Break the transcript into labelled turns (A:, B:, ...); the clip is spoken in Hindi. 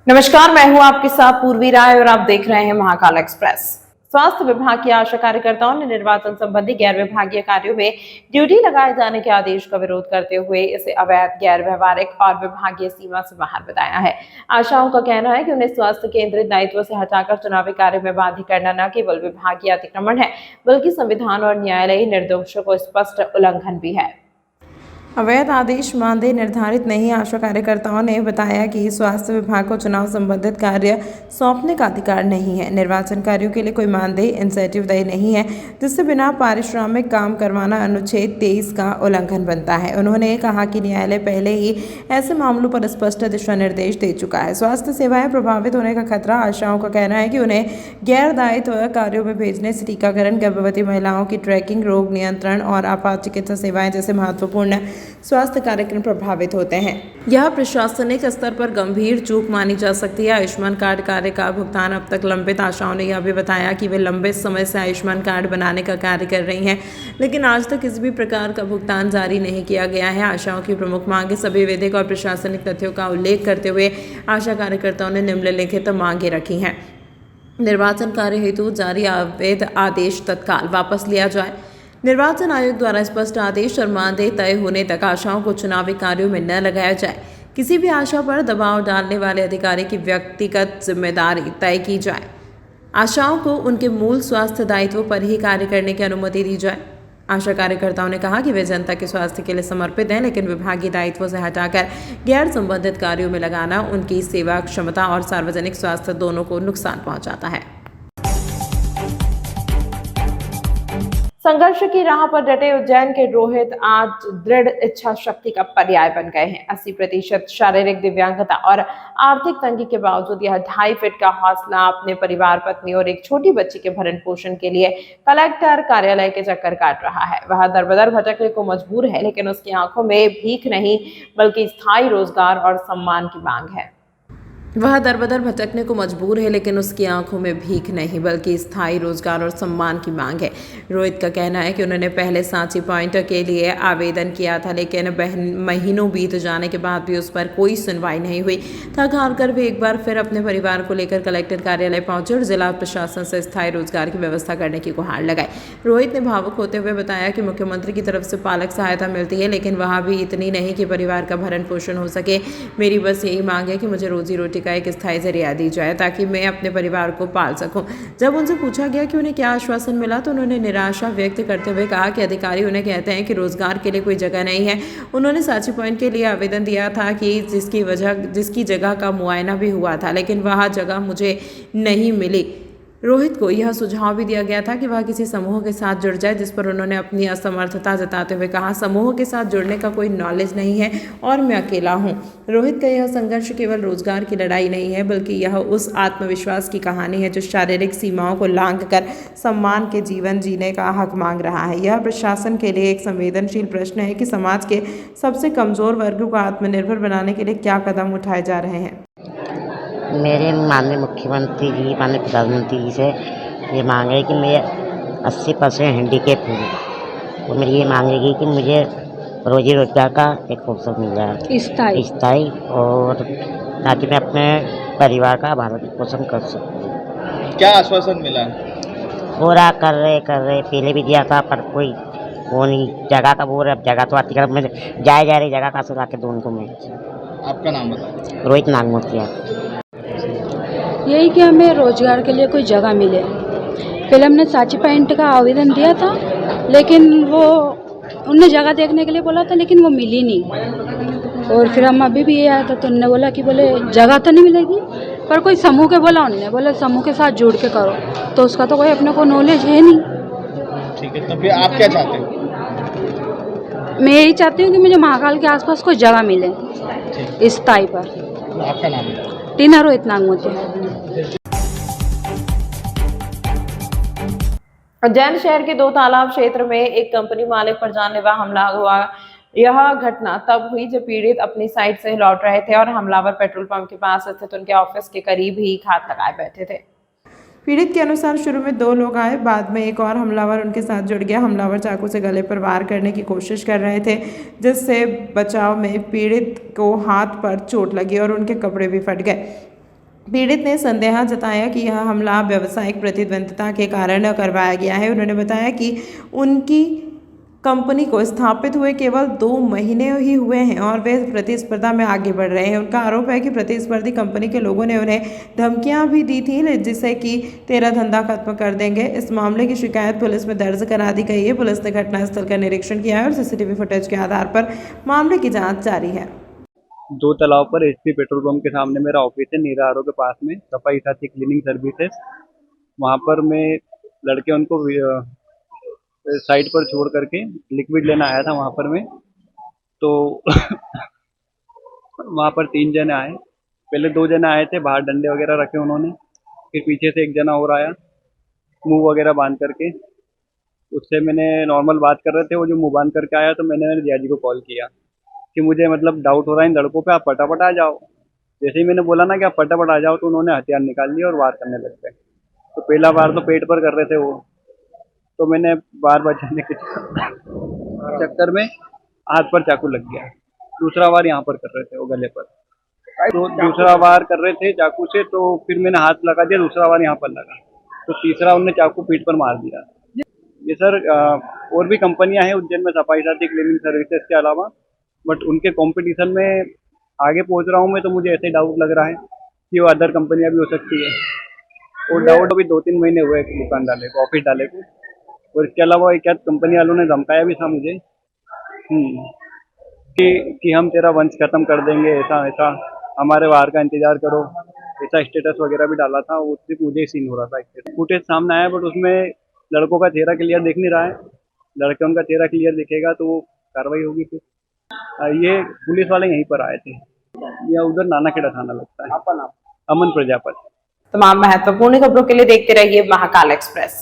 A: नमस्कार, मैं हूं आपके साथ पूर्वी राय और आप देख रहे हैं महाकाल एक्सप्रेस। स्वास्थ्य विभाग की आशा कार्यकर्ताओं ने निर्वाचन संबंधी गैर विभागीय कार्यों में ड्यूटी लगाए जाने के आदेश का विरोध करते हुए इसे अवैध, गैर व्यवहारिक और विभागीय सीमा से बाहर बताया है। आशाओं का कहना है कि उन्हें स्वास्थ्य केंद्रित दायित्व से हटाकर चुनावी कार्य में बाधित करना न केवल विभागीय अतिक्रमण है, बल्कि संविधान और न्यायालयीय निर्देशों को स्पष्ट उल्लंघन भी है। अवैध आदेश मानदेय निर्धारित नहीं। आशा कार्यकर्ताओं ने बताया कि स्वास्थ्य विभाग को चुनाव संबंधित कार्य सौंपने का अधिकार नहीं है। निर्वाचन कार्यों के लिए कोई मानदेय इंसेंटिव देय नहीं है, जिससे बिना पारिश्रमिक काम करवाना अनुच्छेद 23 का उल्लंघन बनता है। उन्होंने कहा कि न्यायालय पहले ही ऐसे मामलों पर स्पष्ट दिशा निर्देश दे चुका है। स्वास्थ्य सेवाएं प्रभावित होने का खतरा। आशाओं का कहना है कि उन्हें गैर दायित्व कार्यों में भेजने से टीकाकरण, गर्भवती महिलाओं की ट्रैकिंग, रोग नियंत्रण और आपात चिकित्सा सेवाएं जैसे महत्वपूर्ण स्वास्थ्य कार्यक्रम प्रभावित होते हैं। यह प्रशासनिक स्तर पर गंभीर चूक मानी जा सकती है। आयुष्मान कार्ड कार्य का भुगतान अब तक लंबित। आशाओं ने यह भी बताया कि वे लंबे समय से आयुष्मान कार्ड बनाने का कार्य कर रही हैं, लेकिन आज तक किसी भी प्रकार का भुगतान जारी नहीं किया गया है। आशाओं की प्रमुख मांगे सभी विधिक और प्रशासनिक तथ्यों का उल्लेख करते हुए आशा कार्यकर्ताओं ने निम्नलिखित मांगे रखी हैं। निर्वाचन कार्य हेतु जारी अवैध आदेश तत्काल वापस लिया जाए। निर्वाचन आयोग द्वारा स्पष्ट आदेश और मानदेय तय होने तक आशाओं को चुनावी कार्यों में न लगाया जाए। किसी भी आशा पर दबाव डालने वाले अधिकारी की व्यक्तिगत जिम्मेदारी तय की जाए। आशाओं को उनके मूल स्वास्थ्य दायित्वों पर ही कार्य करने की अनुमति दी जाए। आशा कार्यकर्ताओं ने कहा कि वे जनता के स्वास्थ्य के लिए समर्पित हैं, लेकिन विभागीय दायित्वों से हटाकर गैर संबंधित कार्यों में लगाना उनकी सेवा क्षमता और सार्वजनिक स्वास्थ्य दोनों को नुकसान पहुंचाता है। संघर्ष की राह पर डटे उज्जैन के रोहित आज दृढ़ इच्छा शक्ति का पर्याय बन गए हैं। 80% शारीरिक दिव्यांगता और आर्थिक तंगी के बावजूद यह 2.5 फीट का हौसला अपने परिवार, पत्नी और एक छोटी बच्ची के भरण पोषण के लिए कलेक्टर कार्यालय के चक्कर काट रहा है। वह दर-बदर भटकने को मजबूर है, लेकिन उसकी आंखों में भीख नहीं बल्कि स्थायी रोजगार और सम्मान की मांग है। वह दर-बदर भटकने को मजबूर है, लेकिन उसकी आंखों में भीख नहीं बल्कि स्थायी रोजगार और सम्मान की मांग है। रोहित का कहना है कि उन्होंने पहले सांची पॉइंट के लिए आवेदन किया था, लेकिन महीनों बीत जाने के बाद भी उस पर कोई सुनवाई नहीं हुई। थक हार कर वे एक बार फिर अपने परिवार को लेकर कलेक्टर कार्यालय पहुंचे और जिला प्रशासन से स्थायी रोजगार की व्यवस्था करने की गुहार लगाई। रोहित ने भावुक होते हुए बताया कि मुख्यमंत्री की तरफ से पालक सहायता मिलती है, लेकिन वहाँ भी इतनी नहीं कि परिवार का भरण पोषण हो सके। मेरी बस यही मांग है कि मुझे रोजी रोटी का एक स्थायी जरिया दी जाए ताकि मैं अपने परिवार को पाल सकूं। जब उनसे पूछा गया कि उन्हें क्या आश्वासन मिला तो उन्होंने निराशा व्यक्त करते हुए कहा कि अधिकारी उन्हें कहते हैं कि रोजगार के लिए कोई जगह नहीं है। उन्होंने सांची पॉइंट के लिए आवेदन दिया था कि जिसकी जगह का मुआयना भी हुआ था, लेकिन वह जगह मुझे नहीं मिली। रोहित को यह सुझाव भी दिया गया था कि वह किसी समूह के साथ जुड़ जाए, जिस पर उन्होंने अपनी असमर्थता जताते हुए कहा, समूह के साथ जुड़ने का कोई नॉलेज नहीं है और मैं अकेला हूं। रोहित का यह संघर्ष केवल रोजगार की लड़ाई नहीं है, बल्कि यह उस आत्मविश्वास की कहानी है जो शारीरिक सीमाओं को लांघकर सम्मान के जीवन जीने का हक मांग रहा है। यह प्रशासन के लिए एक संवेदनशील प्रश्न है कि समाज के सबसे कमजोर वर्गों को आत्मनिर्भर बनाने के लिए क्या कदम उठाए जा रहे हैं।
B: मेरे माननीय मुख्यमंत्री जी, माननीय प्रधानमंत्री जी से ये मांग है कि मैं 80% हैंडीकैप हूँ, तो मेरी ये मांग है कि मुझे रोजी रोजगार का एक अवसर मिल जाए स्थायी, और ताकि मैं अपने परिवार का भरण पोषण कर सकूँ।
C: क्या आश्वासन मिला?
B: पूरा कर रहे पहले भी दिया था, पर कोई वो नहीं। जगह का बोल, अब जगह तो आती कर मैं जा रही जगह कहाँ से ला के दूँ उनको मैं।
C: आपका नाम बताइए।
B: रोहित नागमोतिया।
D: यही कि हमें रोजगार के लिए कोई जगह मिले। पहले हमने सांची पॉइंट का आवेदन दिया था, लेकिन वो उनने जगह देखने के लिए बोला था, लेकिन वो मिली नहीं। और फिर हम अभी भी ये आया था तो उन्होंने बोला कि बोले जगह तो नहीं मिलेगी, पर कोई समूह के उन्होंने बोले समूह के साथ जुड़ के करो, तो उसका तो कोई अपने को नॉलेज है नहीं।
C: ठीक है, तो फिर आप क्या चाहते हो?
D: मैं यही चाहती हूँ कि मुझे महाकाल के आसपास कोई जगह मिले स्थायी पर।
C: आपका नाम है?
D: टीना रोहित नागमोती।
A: उज्जैन शहर के 2 तालाब क्षेत्र में एक कंपनी मालिक पर जानलेवा हमला हुआ। यह घटना तब हुई जब पीड़ित अपनी साइट से लौट रहे थे और हमलावर पेट्रोल पंप के पास स्थित उनके ऑफिस के करीब ही घात लगाए बैठे थे। पीड़ित के अनुसार शुरू में 2 लोग आए, बाद में एक और हमलावर उनके साथ जुड़ गया। हमलावर चाकू से गले पर वार करने की कोशिश कर रहे थे, जिससे बचाव में पीड़ित को हाथ पर चोट लगी और उनके कपड़े भी फट गए। पीड़ित ने संदेह जताया कि यह हमला व्यावसायिक प्रतिद्वंद्विता के कारण करवाया गया है। उन्होंने बताया कि उनकी कंपनी को स्थापित हुए केवल 2 महीने ही हुए हैं और वे प्रतिस्पर्धा में आगे बढ़ रहे हैं। उनका आरोप है कि प्रतिस्पर्धी कंपनी के लोगों ने उन्हें धमकियां भी दी थी, जिससे कि तेरा धंधा खत्म कर देंगे। इस मामले की शिकायत पुलिस में दर्ज करा दी गई है। पुलिस ने घटनास्थल का निरीक्षण किया है और सीसीटीवी फुटेज के आधार पर मामले की जाँच जारी है।
E: 2 तालाब पर एचपी पेट्रोल पंप के सामने मेरा ऑफिस है, नीरा आरओ के पास में, सफाई साथी क्लीनिंग सर्विसेज। वहाँ पर मैं लड़के उनको साइड पर छोड़ करके लिक्विड लेना आया था वहाँ पर मैं। तो वहाँ पर 3 जने आए। पहले 2 जने आए थे, बाहर डंडे वगैरह रखे उन्होंने। फिर पीछे से 1 जना और आया, मुंह वगैरह बांध करके। उससे मैंने नॉर्मल बात कर रहे थे, वो जो मुंह बांध करके आया, तो मैंने मेरे जीजाजी को कॉल किया कि मुझे मतलब डाउट हो रहा है इन लड़कों पे, आप फटाफट आ जाओ। जैसे ही मैंने बोला ना कि आप फटाफट आ जाओ, तो उन्होंने हथियार निकाल लिया और वार करने लग गए। तो पहला बार तो पेट पर कर रहे थे वो, तो मैंने बार बचाने के चक्कर में हाथ पर चाकू लग गया। दूसरा बार यहाँ पर कर रहे थे वो गले पर, तो दूसरा बार कर रहे थे चाकू से, तो फिर मैंने हाथ लगा दिया, दूसरा बार यहाँ पर लगा, तो तीसरा उन्होंने चाकू पीठ पर मार दिया। ये सर और भी कंपनियां हैं उज्जैन में, सफाई साथी क्लीनिंग सर्विसेज के अलावा, बट उनके कंपटीशन में आगे पहुंच रहा हूं मैं, तो मुझे ऐसे डाउट लग रहा है कि वो अदर कंपनियां भी हो सकती है। और डाउट अभी 2-3 महीने हुए दुकान डाले को, ऑफिस डाले को। और इसके अलावा एक आध कंपनी वालों ने धमकाया भी था मुझे कि हम तेरा वंश खत्म कर देंगे, ऐसा ऐसा, हमारे बाहर का इंतजार करो, ऐसा स्टेटस वगैरह भी डाला था। वो सिर्फ मुझे ही सीन हो रहा था। फुटेज सामने आया, बट उसमें लड़कों का चेहरा क्लियर दिख नहीं रहा है। लड़के उनका चेहरा क्लियर दिखेगा तो वो कार्रवाई होगी। फिर ये पुलिस वाले यहीं पर आए थे, या उधर नानाखेड़ा थाना लगता है। अमन प्रजापति।
A: तमाम महत्वपूर्ण खबरों के लिए देखते रहिए महाकाल एक्सप्रेस।